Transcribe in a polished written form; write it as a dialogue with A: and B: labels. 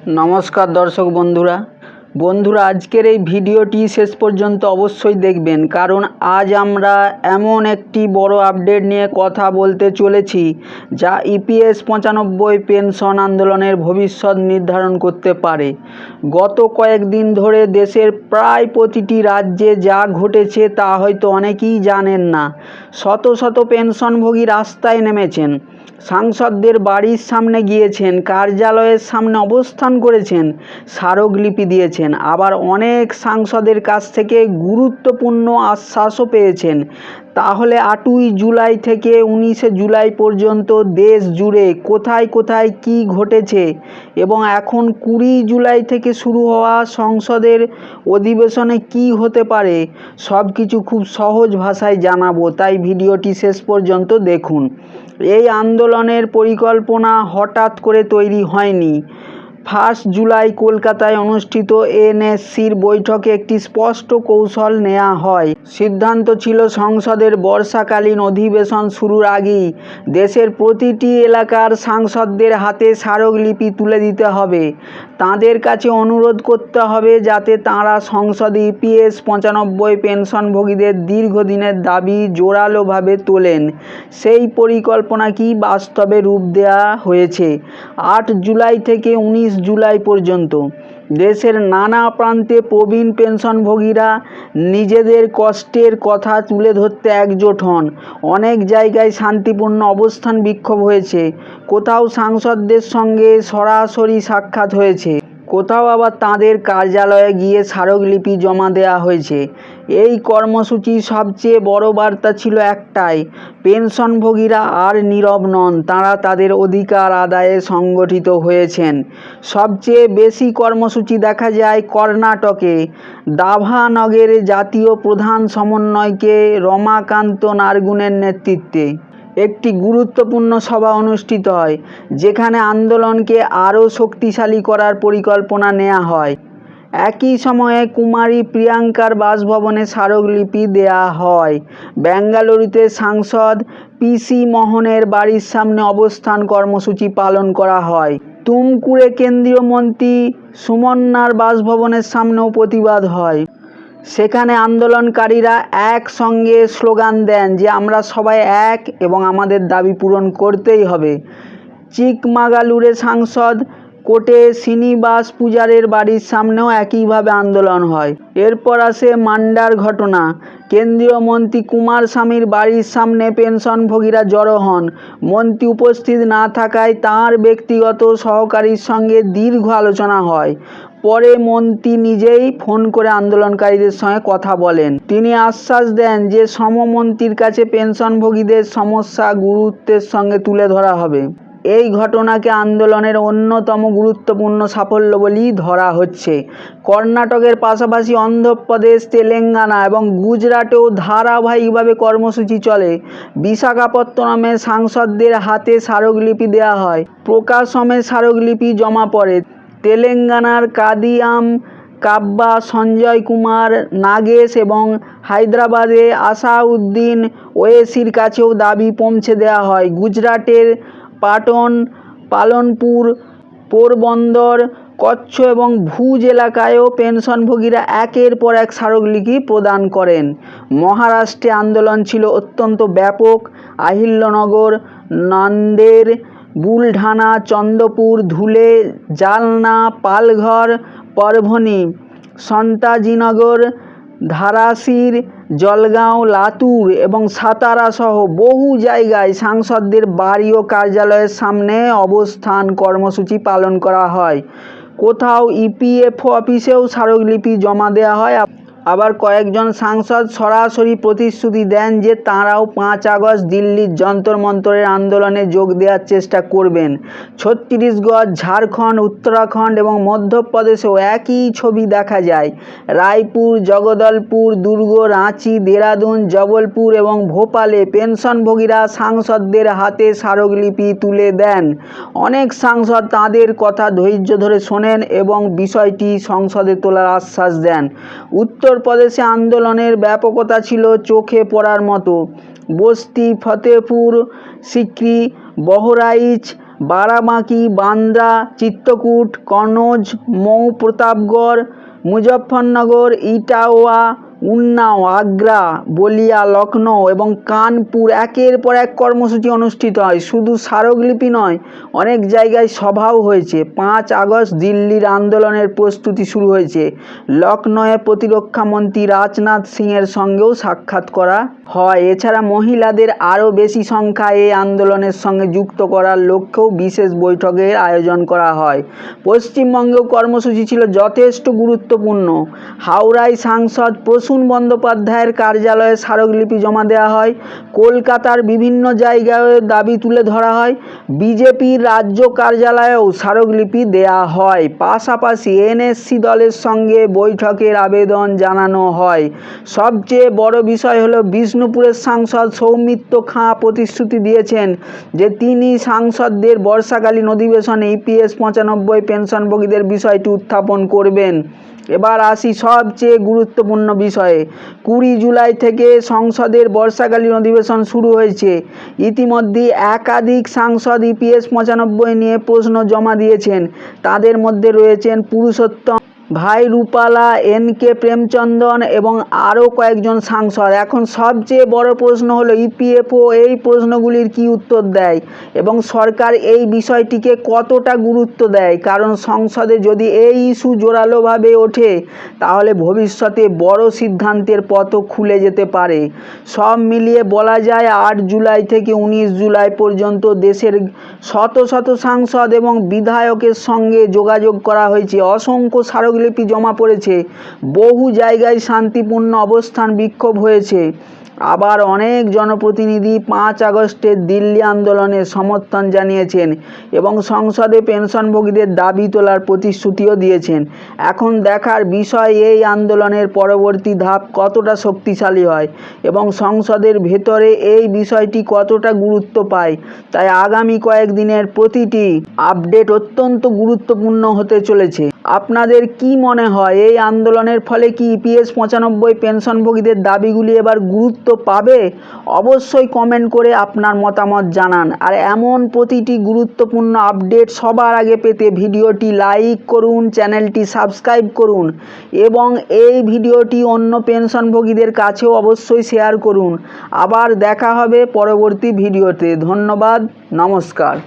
A: নমস্কার দর্শক বন্ধুরা আজকের এই ভিডিওটি শেষ পর্যন্ত অবশ্যই দেখবেন, কারণ আজ আমরা এমন একটি বড় আপডেট নিয়ে কথা বলতে চলেছি যা ইপিএস 95 পেনশন আন্দোলনের ভবিষ্যৎ নির্ধারণ করতে পারে। গত কয়েকদিন ধরে দেশের প্রায় প্রতিটি রাজ্যে যা ঘটেছে তা হয়তো অনেকেই জানেন না। শত শত পেনশনভোগী রাস্তায় নেমেছেন, সাংসদদের বাড়ির সামনে গিয়েছেন, কার্যালয়ের সামনে অবস্থান করেছেন, স্মারকলিপি দিয়েছেন। আবার অনেক সাংসদের কাছ থেকে গুরুত্বপূর্ণ আশ্বাসও পেয়েছেন। তাহলে 8ই জুলাই থেকে 19শে জুলাই পর্যন্ত দেশ জুড়ে কোথায় কোথায় কী ঘটেছে এবং এখন 20 জুলাই থেকে শুরু হওয়া সংসদের অধিবেশনে কী হতে পারে, সব কিছু খুব সহজ ভাষায় জানাবো, তাই ভিডিওটি শেষ পর্যন্ত দেখুন। এই আন্দোলনের পরিকল্পনা হঠাৎ করে তৈরি হয়নি। 1 জুলাই কলকাতায় অনুষ্ঠিত এনএসসির বৈঠকে একটি স্পষ্ট কৌশল নেওয়া হয়। সিদ্ধান্ত ছিল সংসদের বর্ষাকালীন অধিবেশন শুরুর আগেই দেশের প্রতিটি এলাকার সাংসদদের হাতে স্মারকলিপি তুলে দিতে হবে। তাদের কাছে অনুরোধ করতে হবে যাতে তাঁরা সংসদে ইপিএস 95 পেনশনভোগীদের দীর্ঘদিনের দাবি জোরালোভাবে তোলেন। সেই পরিকল্পনাকেই বাস্তবে রূপ দেওয়া হয়েছে। 8 জুলাই থেকে 19 জুলাই পর্যন্ত দেশের নানা প্রান্তে প্রবীণ পেনশনভোগীরা নিজেদের কষ্টের কথা তুলে ধরতে একজোট হন। অনেক জায়গায় শান্তিপূর্ণ অবস্থান বিক্ষোভ হয়েছে, কোথাও সাংসদদের সঙ্গে সরাসরি সাক্ষাৎ হয়েছে, কোথাও আবার তাঁদের কার্যালয়ে গিয়ে স্মারকলিপি জমা দেওয়া হয়েছে। এই কর্মসূচির সবচেয়ে বড় বার্তা ছিল একটাই: পেনশনভোগীরা আর নীরব নন, তাঁরা তাদের অধিকার আদায়ে সংগঠিত হয়েছেন। সবচেয়ে বেশি কর্মসূচি দেখা যায় কর্ণাটকে। দাভানগরে জাতীয় প্রধান সমন্বয়কে রমাকান্ত নারগুনের নেতৃত্বে একটি গুরুত্বপূর্ণ সভা অনুষ্ঠিত হয়, যেখানে আন্দোলনকে আরও শক্তিশালী করার পরিকল্পনা নেওয়া হয়। একই সময়ে কুমারী প্রিয়াঙ্কার বাসভবনে স্মারকলিপি দেয়া হয়। বেঙ্গালুরুতে সাংসদ পিসি মোহনের বাড়ির সামনে অবস্থান কর্মসূচি পালন করা হয়। তুমকুরে কেন্দ্রীয় মন্ত্রী সুমন্নার বাসভবনের সামনেও প্রতিবাদ হয়। সেখানে আন্দোলনকারীরা একসঙ্গে স্লোগান দেন যে আমরা সবাই এক এবং আমাদের দাবি পূরণ করতেই হবে। চিকমাগালুরে সাংসদ কোটে শ্রীনিবাস পূজারের বাড়ির সামনেও একইভাবে আন্দোলন হয়। এরপর আসে মান্ডার ঘটনা। কেন্দ্রীয় মন্ত্রী কুমারস্বামীর বাড়ির সামনে পেনশনভোগীরা জড়ো হন। মন্ত্রী উপস্থিত না থাকায় তাঁর ব্যক্তিগত সহকারীর সঙ্গে দীর্ঘ আলোচনা হয়। পরে মন্ত্রী নিজেই ফোন করে আন্দোলনকারীদের সঙ্গে কথা বলেন। তিনি আশ্বাস দেন যে শ্রমমন্ত্রীর কাছে পেনশনভোগীদের সমস্যা গুরুত্বের সঙ্গে তুলে ধরা হবে। এই ঘটনাকে আন্দোলনের অন্যতম গুরুত্বপূর্ণ সাফল্য বলেই ধরা হচ্ছে। কর্ণাটকের পাশাপাশি অন্ধ্রপ্রদেশ, তেলেঙ্গানা এবং গুজরাটেও ধারাবাহিকভাবে কর্মসূচি চলে। বিশাখাপত্তনমে সাংসদদের হাতে স্মারকলিপি দেওয়া হয়, প্রকাশমে স্মারকলিপি জমা পড়ে। তেলেঙ্গানার কাদিয়াম, কাব্বা, সঞ্জয় কুমার নাগেশ এবং হায়দ্রাবাদে আসাউদ্দিন ওয়েসির কাছেও দাবি পৌঁছে দেওয়া হয়। গুজরাটের পাটন, পালনপুর, পোরবন্দর, কচ্ছ এবং ভুজ এলাকায়ও পেনশনভোগীরা একের পর এক স্মারকলিপি প্রদান করেন। মহারাষ্ট্রে আন্দোলন ছিল অত্যন্ত ব্যাপক। আহিল্যনগর, নান্দেড়, বুলঢানা, চন্দ্রপুর, ধুলে, জালনা, পালঘর, পরভণী, সন্তাজিনগর, ধারাসির, জলগাঁও, লাতুর এবং সাতারা সহ বহু জায়গায় সাংসদদের বাড়ি ও কার্যালয়ের সামনে অবস্থান কর্মসূচি পালন করা হয়। কোথাও ইপিএফও অফিসেও স্মারকলিপি জমা দেওয়া হয়। আবার কয়েকজন সাংসদ সরাসরি প্রতিশ্রুতি দেন যে তাঁরাও 5 আগস্ট দিল্লির যন্তর মন্তরের আন্দোলনে যোগ দেওয়ার চেষ্টা করবেন। ছত্তিশগড়, ঝাড়খণ্ড, উত্তরাখণ্ড এবং মধ্যপ্রদেশেও একই ছবি দেখা যায়। রায়পুর, জগদলপুর, দুর্গ, রাঁচি, দেরাদুন, জবলপুর এবং ভোপালে পেনশনভোগীরা সাংসদদের হাতে স্মারকলিপি তুলে দেন। অনেক সাংসদ তাঁদের কথা ধৈর্য ধরে শোনেন এবং বিষয়টি সংসদে তোলার আশ্বাস দেন। উত্তরপ্রদেশে আন্দোলনের ব্যাপকতা ছিল চোখে পড়ার মতো। বস্তি, ফতেপুর সিক্রি, বহরাইচ, বারাবাঁকি, বান্দ্রা, চিত্রকূট, কনৌজ, মৌ, প্রতাপগড়, মুজফ্ফরনগর, ইটাওয়া, উন্নাও, আগ্রা, বলিয়া, লখনৌ এবং কানপুর একের পর এক কর্মসূচি অনুষ্ঠিত হয়। শুধু স্মারকলিপি নয়, অনেক জায়গায় সভাও হয়েছে। 5 আগস্ট দিল্লির আন্দোলনের প্রস্তুতি শুরু হয়েছে। লখনৌয়ে প্রতিরক্ষা মন্ত্রী রাজনাথ সিংয়ের সঙ্গেও সাক্ষাৎ করা হয়। এছাড়া মহিলাদের আরও বেশি সংখ্যায় এই আন্দোলনের সঙ্গে যুক্ত করার লক্ষ্যেও বিশেষ বৈঠকের আয়োজন করা হয়। পশ্চিমবঙ্গেও কর্মসূচি ছিল যথেষ্ট গুরুত্বপূর্ণ। হাওড়ায় সাংসদ প্রসূন বন্দ্যোপাধ্যায়ের কার্যালয়ে স্মারকলিপি জমা দেওয়া হয়। কলকাতার বিভিন্ন জায়গায় দাবি তুলে ধরা হয়। বিজেপির রাজ্য কার্যালয়েও স্মারকলিপি দেওয়া হয়। পাশাপাশি এনএসসি দলের সঙ্গে বৈঠকের আবেদন জানানো হয়। সবচেয়ে বড় বিষয় হলো বিষ্ণুপুরের সাংসদ সৌমিত্র খাঁ প্রতিশ্রুতি দিয়েছেন যে তিনি সাংসদদের বর্ষাকালীন অধিবেশনে ইপিএস 95 পেনশনভোগীদের বিষয়টি উত্থাপন করবেন। এবার আসি সবচেয়ে গুরুত্বপূর্ণ বিষয়ে। 20 জুলাই থেকে সংসদের বর্ষাকালীন অধিবেশন শুরু হয়েছে। ইতিমধ্যে একাধিক সাংসদ ইপিএস 95 নিয়ে প্রশ্ন জমা দিয়েছেন। তাদের মধ্যে রয়েছেন পুরুষোত্তম, ভাই রূপালা, এনকে প্রেমচন্দন এবং আরও কয়েকজন সাংসদ। এখন সবচেয়ে বড় প্রশ্ন হলো ইপিএফও এই প্রশ্নগুলির কী উত্তর দেয় এবং সরকার এই বিষয়টিকে কতটা গুরুত্ব দেয়। কারণ সংসদে যদি এই ইস্যু জোরালোভাবে ওঠে তাহলে ভবিষ্যতে বড় সিদ্ধান্তের পথও খুলে যেতে পারে। সব মিলিয়ে বলা যায় 8 জুলাই থেকে 19 জুলাই পর্যন্ত দেশের শত শত সাংসদ এবং বিধায়কের সঙ্গে যোগাযোগ করা হয়েছে। অসংখ্য স্মারকলিপি জমা পড়েছে। বহু জায়গায় শান্তিপূর্ণ অবস্থান বিক্ষোভ হয়েছে। আবার অনেক জনপ্রতিনিধি 5 আগস্টের দিল্লি আন্দোলনের সমর্থন জানিয়েছেন এবং সংসদে পেনশনভোগীদের দাবি তোলার প্রতিশ্রুতিও দিয়েছেন। এখন দেখার বিষয় এই আন্দোলনের পরবর্তী ধাপ কতটা শক্তিশালী হয় এবং সংসদের ভেতরে এই বিষয়টি কতটা গুরুত্ব পায়। তাই আগামী কয়েকদিনের প্রতিটি আপডেট অত্যন্ত গুরুত্বপূর্ণ হতে চলেছে। আপনাদের কি মনে হয়, এই আন্দোলনের ফলে কি ইপিএস 95 পেনশনভোগীদের দাবিগুলি এবার গুরুত্ব পাবে? অবশ্যই কমেন্ট করে আপনার মতামত জানান। আর এমন প্রতিটি গুরুত্বপূর্ণ আপডেট সবার আগে পেতে ভিডিওটি লাইক করুন, চ্যানেলটি সাবস্ক্রাইব করুন এবং এই ভিডিওটি অন্য পেনশনভোগীদের কাছেও অবশ্যই শেয়ার করুন। আবার দেখা হবে পরবর্তী ভিডিওতে। ধন্যবাদ, নমস্কার।